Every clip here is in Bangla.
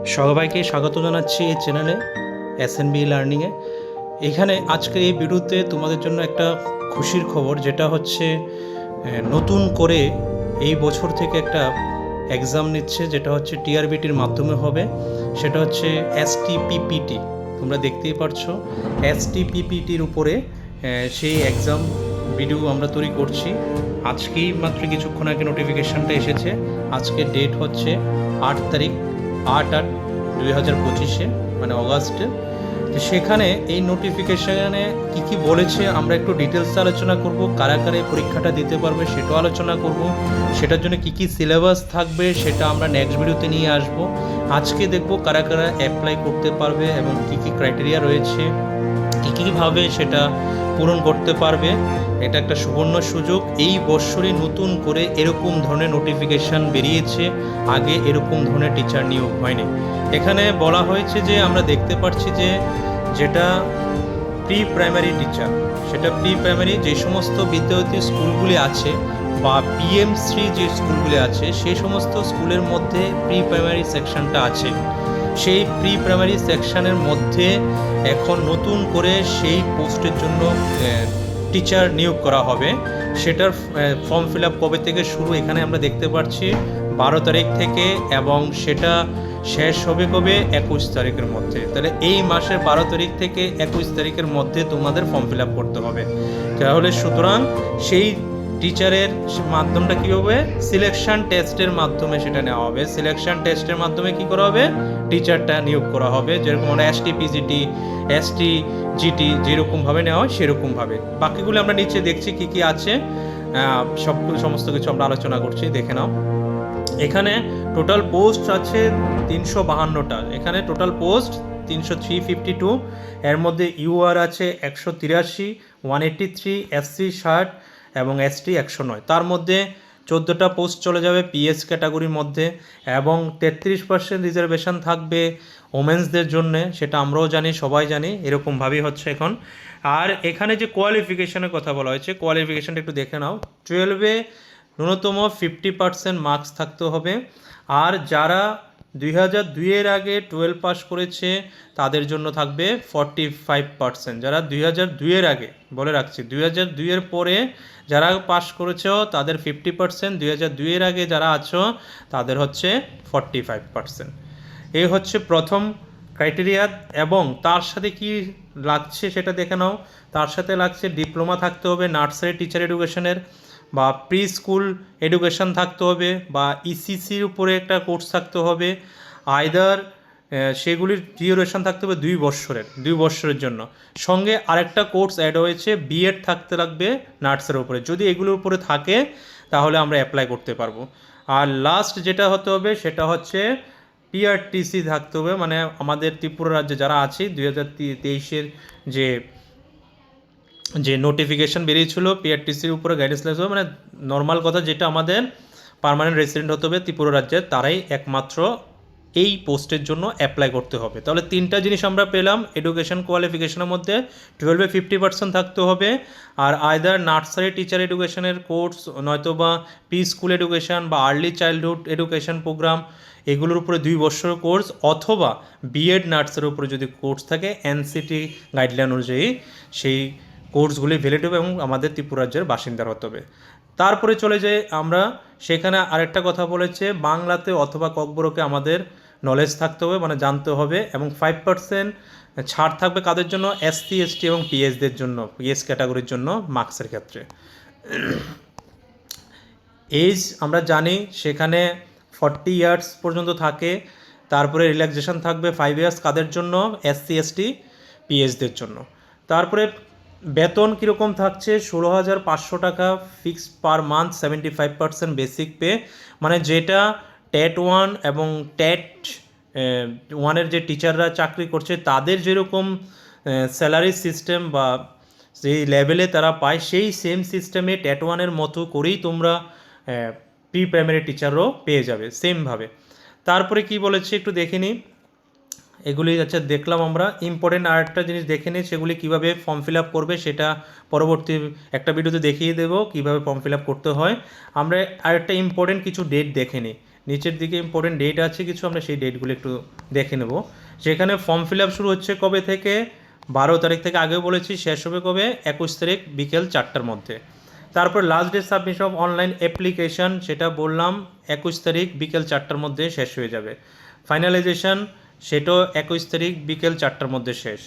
সবাইকে স্বাগত জানাচ্ছি এই চ্যানেলে এসএনবি লার্নিংয়ে। এখানে আজকের এই ভিডিওতে তোমাদের জন্য একটা খুশির খবর, যেটা হচ্ছে নতুন করে এই বছর থেকে একটা এক্সাম নিচ্ছে, যেটা হচ্ছে টিআরবিটির মাধ্যমে হবে। সেটা হচ্ছে এসটিপিপিটি। তোমরা দেখতেই পারছো এসটিপিপিটির উপরে সেই এক্সাম ভিডিও আমরা তৈরি করছি। আজকেই মাত্র কিছুক্ষণ আগে নোটিফিকেশানটা এসেছে। আজকের ডেট হচ্ছে 8 তারিখ, 8/8/2025, মানে অগাস্টে। তো সেখানে এই নোটিফিকেশানে কী বলেছে আমরা একটু ডিটেলসে আলোচনা করব। কারা কারা এই পরীক্ষাটা দিতে পারবে সেটাও আলোচনা করব। সেটার জন্য কী সিলেবাস থাকবে সেটা আমরা নেক্সট ভিডিওতে নিয়ে আসব। আজকে দেখব কারা কারা অ্যাপ্লাই করতে পারবে এবং কী ক্রাইটেরিয়া রয়েছে, কীভাবে সেটা পূরণ করতে পারবে। এটা একটা সুবর্ণ সুযোগ। এই বৎসরই নতুন করে এরকম ধরনের নোটিফিকেশান বেরিয়েছে, আগে এরকম ধরনের টিচার নিয়োগ হয়নি। এখানে বলা হয়েছে যে আমরা দেখতে পাচ্ছি যে যেটা প্রি প্রাইমারি টিচার, সেটা প্রি প্রাইমারি যে সমস্ত বিদ্যার্থী স্কুলগুলি আছে বা পিএম3 যে স্কুলগুলি আছে সেই সমস্ত স্কুলের মধ্যে প্রি প্রাইমারি সেকশনটা আছে। সেই প্রি প্রাইমারি সেকশনের মধ্যে এখন নতুন করে সেই পোস্টের জন্য টিচার নিয়োগ করা হবে। সেটার ফর্ম ফিল আপ কবে থেকে শুরু এখানে আমরা দেখতে পাচ্ছি 12 তারিখ থেকে, এবং সেটা শেষ হবে কবে 21 তারিখের মধ্যে। তাহলে এই মাসের 12 তারিখ থেকে 21 তারিখের মধ্যে তোমাদের ফর্ম ফিল আপ করতে হবে। তাহলে সুতরাং সেই টিচারের মাধ্যমটা কী হবে, সিলেকশন টেস্টের মাধ্যমে সেটা নেওয়া হবে। সিলেকশন টেস্টের মাধ্যমে কী করা হবে, টিচারটা নিয়োগ করা হবে। যেরকম আমরা এসটিপিজিটি, এসটিজিটি যেরকমভাবে নেওয়া হয় সেরকমভাবে। বাকিগুলো আমরা নিচে দেখছি কী আছে, সমস্ত কিছু আমরা আলোচনা করছি, দেখে নাও। এখানে টোটাল পোস্ট আছে 352টা। এখানে টোটাল পোস্ট 352। এর মধ্যে ইউআর আছে 183, 183, এসসি 60 এবং এসটি 109। তার মধ্যে 14টা পোস্ট চলে যাবে পিএস ক্যাটাগরির মধ্যে, এবং 33% রিজার্ভেশন থাকবে ওমেন্সদের জন্য। সেটা আমরাও জানি, সবাই জানি, এরকমভাবেই হচ্ছে এখন। আর এখানে যে কোয়ালিফিকেশনের কথা বলা হয়েছে, কোয়ালিফিকেশনটা একটু দেখে নাও। 12-এ ন্যূনতম 50% মার্কস থাকতে হবে। আর যারা 2002-এর আগে 12 পাস করেছে তাদের জন্য থাকবে 45%। যারা 2002-এর আগে, বলে রাখছি 2002-এর পরে যারা পাস করেছো তাদের 50%, 2002-এর আগে যারা আছো তাদের হচ্ছে 45%। এই হচ্ছে প্রথম ক্রাইটেরিয়া। এবং তার সাথে কি লাগছে সেটা দেখে নাও। তার সাথে লাগছে ডিপ্লোমা থাকতে হবে নার্সারি টিচার এডুকেশনের, বা প্রি স্কুল এডুকেশন থাকতে হবে, বা ইসিসির উপরে একটা কোর্স থাকতে হবে। আইদার সেগুলির ডিউরেশন থাকতে হবে 2 বছরের জন্য। সঙ্গে আরেকটা কোর্স অ্যাড হয়েছে, বিএড থাকতে লাগবে নার্সের উপরে। যদি এগুলোর উপরে থাকে তাহলে আমরা অ্যাপ্লাই করতে পারবো। আর লাস্ট যেটা হতে হবে সেটা হচ্ছে পিআরটিসি থাকতে হবে, মানে আমাদের ত্রিপুরা রাজ্যে যারা আছে 2023-এর যে নোটিফিকেশান বেরিয়েছিল পিআরটিসির উপরে গাইডেন্স লাগবে, মানে নর্মাল কথা যেটা আমাদের পার্মানেন্ট রেসিডেন্ট হতে হবে ত্রিপুরা রাজ্যের, তারাই একমাত্র এই পোস্টের জন্য অ্যাপ্লাই করতে হবে। তাহলে 3টা জিনিস আমরা পেলাম। এডুকেশন কোয়ালিফিকেশনের মধ্যে 12-এ 50% থাকতে হবে, আর আইদার নার্সারি টিচার এডুকেশনের কোর্স, নয়তো বা প্রি স্কুল এডুকেশন বা আর্লি চাইল্ডহুড এডুকেশন প্রোগ্রাম, এগুলোর উপরে 2 বছরের কোর্স, অথবা বিএড নার্সের উপরে যদি কোর্স থাকে এনসিটি গাইডলাইন অনুযায়ী সেই কোর্সগুলি ভ্যালিড হবে এবং আমাদের ত্রিপুরা রাজ্যের বাসিন্দার হতে হবে। তারপরে চলে যাই আমরা, সেখানে আরেকটা কথা বলেছে, বাংলাতে অথবা ককবরকে আমাদের নলেজ থাকতে হবে, মানে জানতে হবে। এবং 5% ছাড় থাকবে কাদের জন্য, এসসি এসটি এবং পিএসদের জন্য, পিএস ক্যাটাগরির জন্য মার্কসের ক্ষেত্রে। এজ আমরা জানি সেখানে 40 ইয়ার্স পর্যন্ত থাকে। তারপরে রিল্যাক্সেশন থাকবে 5 ইয়ার্স কাদের জন্য, এসসি এসটি পিএসদের জন্য। তারপরে বেতন কীরকম থাকছে, 16,500 টাকা fix per month, 75% basic pay, মানে যেটা টেট 1 এবং টেট 1-এর যে টিচাররা চাকরি করছে তাদের যেরকম স্যালারি সিস্টেম বা সেই লেভেলে তারা পায়, সেই সেম সিস্টেমে টেট 1-এর মতো করেই তোমরা প্রি প্রাইমারি টিচারও পেয়ে যাবে সেমভাবে। তারপরে কি বলেছে একটু দেখে নিই। এগুলি আচ্ছা দেখলাম আমরা। ইম্পর্টেন্ট আরেকটা জিনিস দেখে নিই, সেগুলি কীভাবে ফর্ম ফিল আপ করবে সেটা পরবর্তী একটা ভিডিওতে দেখিয়ে দেবো কীভাবে ফর্ম ফিল আপ করতে হয়। আমরা আরেকটা ইম্পর্টেন্ট কিছু ডেট দেখে নিই। নিচের দিকে ইম্পর্টেন্ট ডেট আছে কিছু, আমরা সেই ডেটগুলো একটু দেখে নেব। সেখানে ফর্ম ফিল আপ শুরু হচ্ছে কবে থেকে, 12 তারিখ থেকে আগেও বলেছি, শেষ হবে কবে, 21 তারিখ বিকেল 4টার মধ্যে। তারপর last date submission of online application, সেটা বললাম 21 তারিখ বিকেল 4টার মধ্যে শেষ হয়ে যাবে। ফাইনালাইজেশন সেটাও 21 তারিখ বিকেল 4টার মধ্যে শেষ।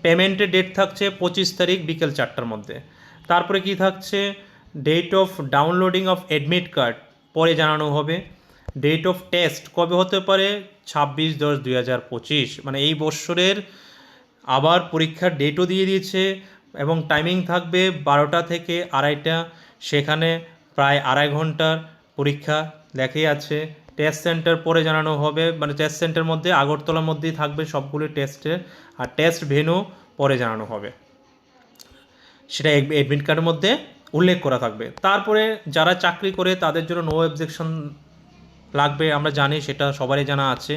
পেমেন্টের ডেট থাকছে 25 তারিখ বিকেল 4টার মধ্যে। তারপরে কি থাকছে, date of downloading of admit card পরে জানানো হবে। ডেট অফ টেস্ট কবে হতে পারে, 26/10/2025, মানে এই বৎসরের আবার পরীক্ষার ডেটও দিয়ে দিয়েছে এবং টাইমিং থাকবে 12টা থেকে 2:30, সেখানে প্রায় 2.5 ঘন্টার পরীক্ষা লেখাই আছে। টেস্ট সেন্টার পরে জানানো হবে, মানে টেস্ট সেন্টার মধ্যে আগরতলার মধ্যেই থাকবে সবগুলি টেস্টের, আর টেস্ট ভেন্যু পরে জানানো হবে, সেটা অ্যাডমিট কার্ডের মধ্যে উল্লেখ করা থাকবে। তারপরে যারা চাকরি করে তাদের জন্য নো অবজেকশন লাগবে, আমরা জানি, সেটা সবারই জানা আছে।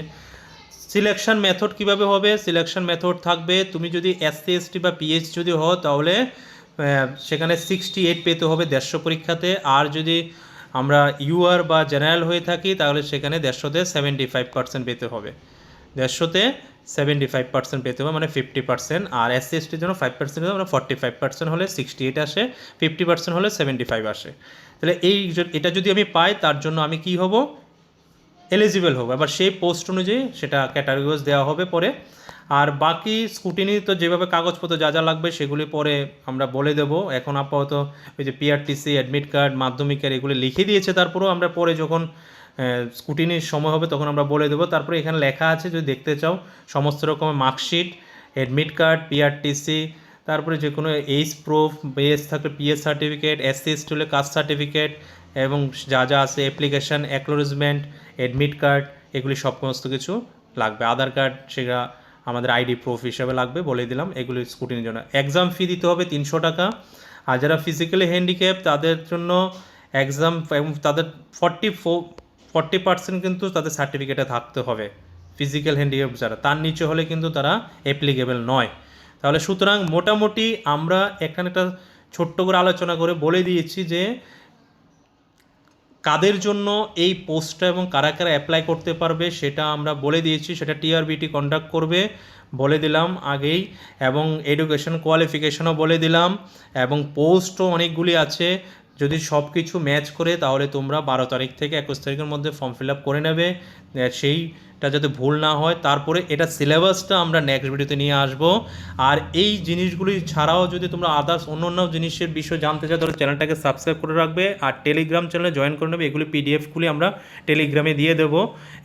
সিলেকশন মেথড কিভাবে হবে, সিলেকশন মেথড থাকবে, তুমি যদি SC ST বা PH যদি হও তাহলে সেখানে 68 পেতে হবে 150 পরীক্ষাতে, আর যদি আমরা UR বা জেনারেল হয়ে থাকি তাহলে সেখানে 150-তে 75% পেতে হবে, 150-তে 75% পেতে হবে, মানে 50%। আর SC STর জন্য 5% হবে, মানে 45% হলে 68 আসে, 50% হলে 75 আসে। তাহলে এটা যদি আমি পাই তার জন্য আমি কি হব, এলিজিবল হবে। আবার সেই পোস্ট অনুযায়ী সেটা ক্যাটাগরিজ দেওয়া হবে পরে। আর বাকি স্কুটিনি তো যেভাবে কাগজপত্র যা যা লাগবে সেগুলি পরে আমরা বলে দেব। এখন আপাতত ওই যে PRTC, অ্যাডমিট কার্ড, মাধ্যমিকের এগুলি লিখে দিয়েছে, তারপরেও আমরা পরে যখন স্কুটিনির সময় হবে তখন আমরা বলে দেবো। তারপরে এখানে লেখা আছে, যদি দেখতে চাও, সমস্ত রকমের মার্কশিট, অ্যাডমিট কার্ড, PRTC, তারপরে যে কোনো এইজ প্রুফ, বেস থাকলে PS সার্টিফিকেট, SC ST হলে কাস্ট সার্টিফিকেট, এবং যা যা আছে অ্যাপ্লিকেশান, অ্যাকনোলেজমেন্ট, অ্যাডমিট কার্ড, এগুলি সমস্ত কিছু লাগবে। আধার কার্ড সেটা আমাদের ID প্রুফ হিসাবে লাগবে, বলে দিলাম। এগুলি স্কুটির জন্য এক্সাম ফি দিতে হবে 300 টাকা। আর যারা ফিজিক্যালি হ্যান্ডিক্যাপ তাদের জন্য এক্সাম এবং তাদের 40% কিন্তু তাদের সার্টিফিকেটে থাকতে হবে। ফিজিক্যাল হ্যান্ডিক্যাপ যারা, তার নিচে হলে কিন্তু তারা অ্যাপ্লিকেবল নয়। তাহলে সুতরাং মোটামুটি আমরা এখানে একটা ছোট্ট করে আলোচনা করে বলে দিয়েছি যে কাদের জন্য এই পোস্টটা এবং কারা কারা অ্যাপ্লাই করতে পারবে সেটা আমরা বলে দিয়েছি। সেটা TRBT কন্ডাক্ট করবে, বলে দিলাম আগেই, এবং এডুকেশন কোয়ালিফিকেশনও বলে দিলাম, এবং পোস্টও অনেকগুলি আছে। যদি সব কিছু ম্যাচ করে তাহলে তোমরা 12 তারিখ থেকে 21 তারিখের মধ্যে ফর্ম ফিল আপ করে নেবে, সেইটা যাতে ভুল না হয়। তারপরে এটা সিলেবাসটা আমরা নেক্সট ভিডিওতে নিয়ে আসব। আর এই জিনিসগুলি ছাড়াও যদি তোমরা আদার্স অন্য জিনিসের বিষয় জানতে চাও তাহলে চ্যানেলটাকে সাবস্ক্রাইব করে রাখবে, আর টেলিগ্রাম চ্যানেলে জয়েন করে নেবে। এগুলি PDFগুলি আমরা টেলিগ্রামে দিয়ে দেবো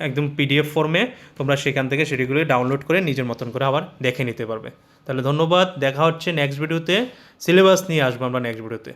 একদম PDF ফর্মে, তোমরা সেখান থেকে সেটিগুলি ডাউনলোড করে নিজের মতন করে আবার দেখে নিতে পারবে। তাহলে ধন্যবাদ, দেখা হচ্ছে নেক্সট ভিডিওতে। সিলেবাস নিয়ে আসবো আমরা নেক্সট ভিডিওতে।